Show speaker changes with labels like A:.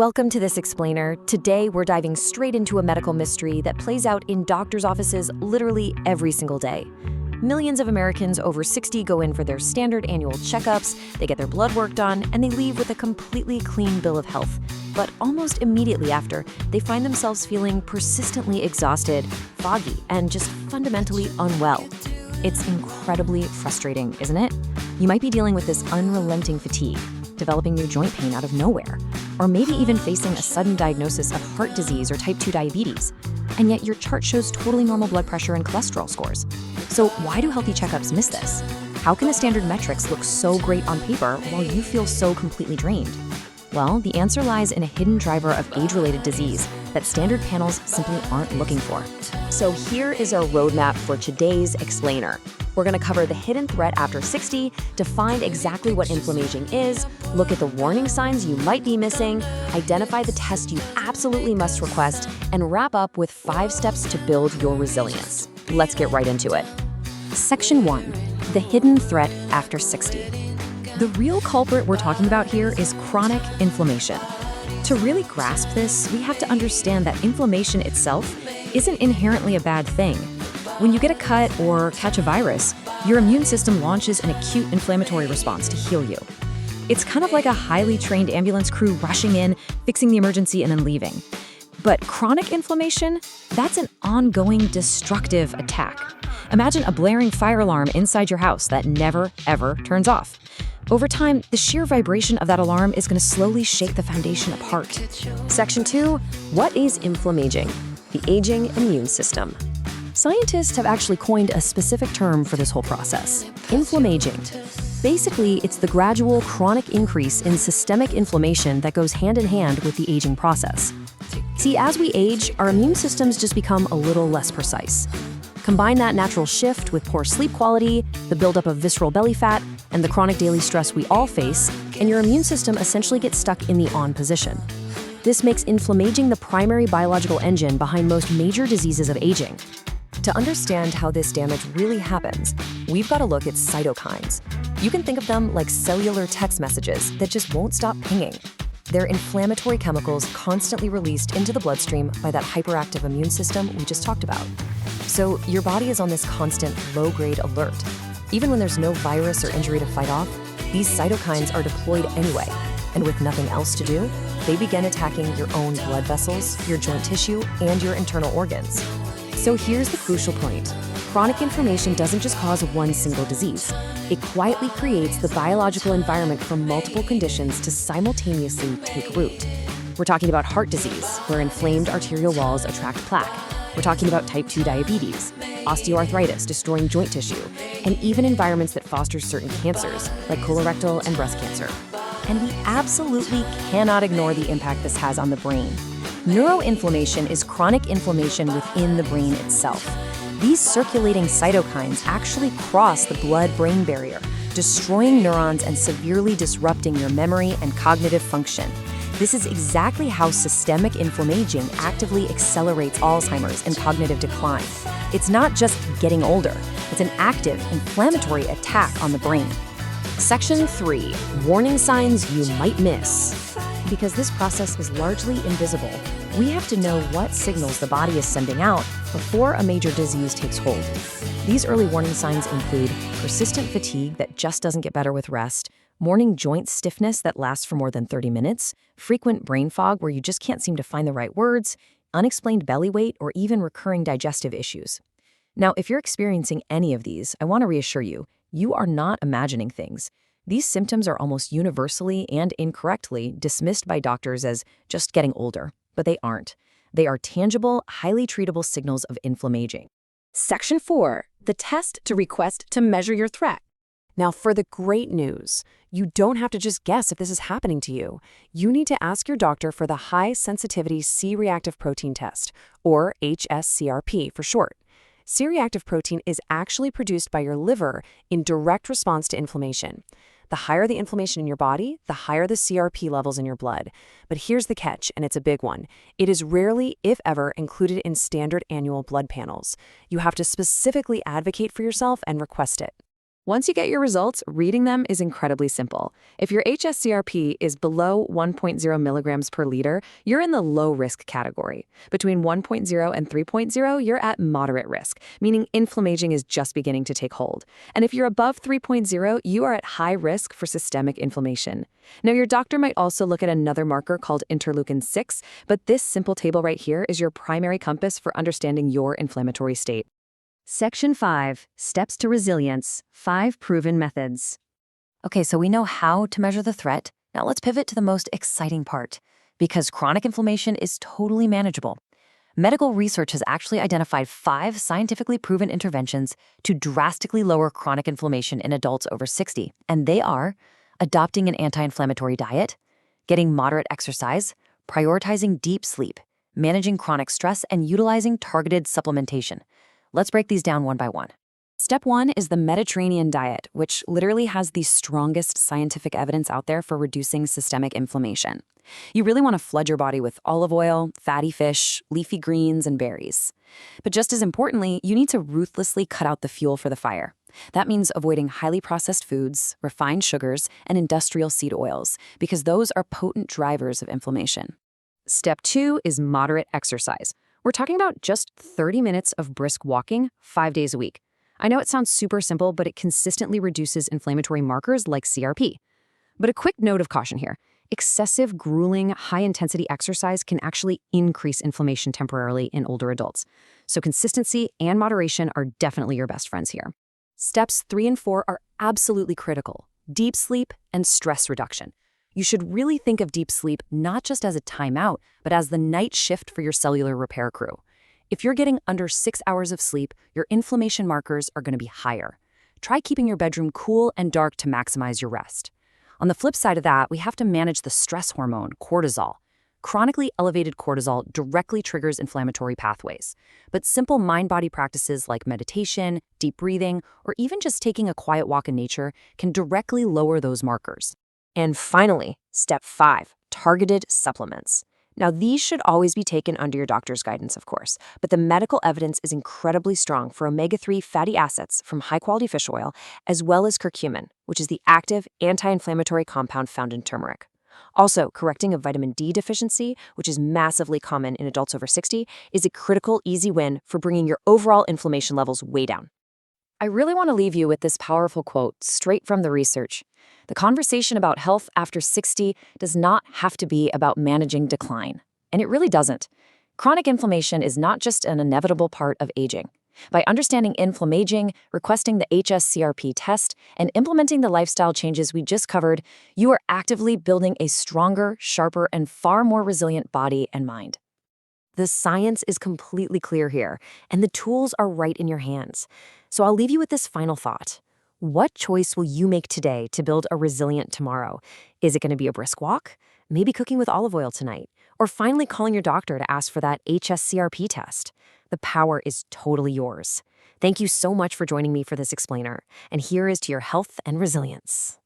A: Welcome to this explainer. Today, we're diving straight into a medical mystery that plays out in doctors' offices literally every single day. Millions of Americans over 60 go in for their standard annual checkups, they get their blood work done, and they leave with a completely clean bill of health. But almost immediately after, they find themselves feeling persistently exhausted, foggy, and just fundamentally unwell. It's incredibly frustrating, isn't it? You might be dealing with this unrelenting fatigue, developing new joint pain out of nowhere, or maybe even facing a sudden diagnosis of heart disease or type 2 diabetes. And yet your chart shows totally normal blood pressure and cholesterol scores. So why do healthy checkups miss this? How can the standard metrics look so great on paper while you feel so completely drained? Well, the answer lies in a hidden driver of age-related disease that standard panels simply aren't looking for. So here is our roadmap for today's explainer. We're going to cover the hidden threat after 60, define exactly what inflammation is, look at the warning signs you might be missing, identify the test you absolutely must request, and wrap up with 5 steps to build your resilience. Let's get right into it. Section 1. The hidden threat after 60. The real culprit we're talking about here is chronic inflammation. To really grasp this, we have to understand that inflammation itself isn't inherently a bad thing. When you get a cut or catch a virus, your immune system launches an acute inflammatory response to heal you. It's kind of like a highly trained ambulance crew rushing in, fixing the emergency, and then leaving. But chronic inflammation, that's an ongoing destructive attack. Imagine a blaring fire alarm inside your house that never, ever turns off. Over time, the sheer vibration of that alarm is going to slowly shake the foundation apart. Section 2. What is inflammaging? The aging immune system. Scientists have actually coined a specific term for this whole process: inflammaging. Basically, it's the gradual chronic increase in systemic inflammation that goes hand in hand with the aging process. See, as we age, our immune systems just become a little less precise. Combine that natural shift with poor sleep quality, the buildup of visceral belly fat, and the chronic daily stress we all face, and your immune system essentially gets stuck in the on position. This makes inflammaging the primary biological engine behind most major diseases of aging. To understand how this damage really happens, we've got to look at cytokines. You can think of them like cellular text messages that just won't stop pinging. They're inflammatory chemicals constantly released into the bloodstream by that hyperactive immune system we just talked about. So your body is on this constant low-grade alert. Even when there's no virus or injury to fight off, these cytokines are deployed anyway. And with nothing else to do, they begin attacking your own blood vessels, your joint tissue, and your internal organs. So here's the crucial point. Chronic inflammation doesn't just cause one single disease. It quietly creates the biological environment for multiple conditions to simultaneously take root. We're talking about heart disease, where inflamed arterial walls attract plaque. We're talking about type 2 diabetes, osteoarthritis destroying joint tissue, and even environments that foster certain cancers, like colorectal and breast cancer. And we absolutely cannot ignore the impact this has on the brain. Neuroinflammation is chronic inflammation within the brain itself. These circulating cytokines actually cross the blood-brain barrier, destroying neurons and severely disrupting your memory and cognitive function. This is exactly how systemic inflammaging actively accelerates Alzheimer's and cognitive decline. It's not just getting older, it's an active inflammatory attack on the brain. Section 3. Warning signs you might miss. Because this process is largely invisible, we have to know what signals the body is sending out before a major disease takes hold. These early warning signs include persistent fatigue that just doesn't get better with rest, morning joint stiffness that lasts for more than 30 minutes, frequent brain fog where you just can't seem to find the right words, unexplained belly weight, or even recurring digestive issues. Now, if you're experiencing any of these, I want to reassure you, you are not imagining things. These symptoms are almost universally and incorrectly dismissed by doctors as just getting older, but they aren't. They are tangible, highly treatable signals of inflammaging. Section 4. The test to request to measure your threat. Now, for the great news, you don't have to just guess if this is happening to you. You need to ask your doctor for the high-sensitivity C-reactive protein test, or hs-CRP for short. C-reactive protein is actually produced by your liver in direct response to inflammation. The higher the inflammation in your body, the higher the CRP levels in your blood. But here's the catch, and it's a big one. It is rarely, if ever, included in standard annual blood panels. You have to specifically advocate for yourself and request it. Once you get your results, reading them is incredibly simple. If your hs-CRP is below 1.0 milligrams per liter, you're in the low-risk category. Between 1.0 and 3.0, you're at moderate risk, meaning inflammation is just beginning to take hold. And if you're above 3.0, you are at high risk for systemic inflammation. Now, your doctor might also look at another marker called interleukin-6, but this simple table right here is your primary compass for understanding your inflammatory state. Section 5, Steps to Resilience, 5 Proven Methods. Okay, so we know how to measure the threat. Now let's pivot to the most exciting part, because chronic inflammation is totally manageable. Medical research has actually identified 5 scientifically proven interventions to drastically lower chronic inflammation in adults over 60, and they are adopting an anti-inflammatory diet, getting moderate exercise, prioritizing deep sleep, managing chronic stress, and utilizing targeted supplementation. Let's break these down one by one. Step 1 is the Mediterranean diet, which literally has the strongest scientific evidence out there for reducing systemic inflammation. You really want to flood your body with olive oil, fatty fish, leafy greens, and berries. But just as importantly, you need to ruthlessly cut out the fuel for the fire. That means avoiding highly processed foods, refined sugars, and industrial seed oils, because those are potent drivers of inflammation. Step 2 is moderate exercise. We're talking about just 30 minutes of brisk walking 5 days a week. I know it sounds super simple, but it consistently reduces inflammatory markers like CRP. But a quick note of caution here. Excessive, grueling, high-intensity exercise can actually increase inflammation temporarily in older adults. So consistency and moderation are definitely your best friends here. Steps 3 and 4 are absolutely critical: deep sleep and stress reduction. You should really think of deep sleep not just as a timeout, but as the night shift for your cellular repair crew. If you're getting under 6 hours of sleep, your inflammation markers are going to be higher. Try keeping your bedroom cool and dark to maximize your rest. On the flip side of that, we have to manage the stress hormone, cortisol. Chronically elevated cortisol directly triggers inflammatory pathways. But simple mind-body practices like meditation, deep breathing, or even just taking a quiet walk in nature can directly lower those markers. And finally, step 5, targeted supplements. Now, these should always be taken under your doctor's guidance, of course, but the medical evidence is incredibly strong for omega-3 fatty acids from high-quality fish oil, as well as curcumin, which is the active anti-inflammatory compound found in turmeric. Also, correcting a vitamin D deficiency, which is massively common in adults over 60, is a critical, easy win for bringing your overall inflammation levels way down. I really want to leave you with this powerful quote straight from the research. The conversation about health after 60 does not have to be about managing decline. And it really doesn't. Chronic inflammation is not just an inevitable part of aging. By understanding inflammation, requesting the hs-CRP test, and implementing the lifestyle changes we just covered, you are actively building a stronger, sharper, and far more resilient body and mind. The science is completely clear here, and the tools are right in your hands. So I'll leave you with this final thought. What choice will you make today to build a resilient tomorrow? Is it going to be a brisk walk? Maybe cooking with olive oil tonight? Or finally calling your doctor to ask for that hs-CRP test? The power is totally yours. Thank you so much for joining me for this explainer, and here is to your health and resilience.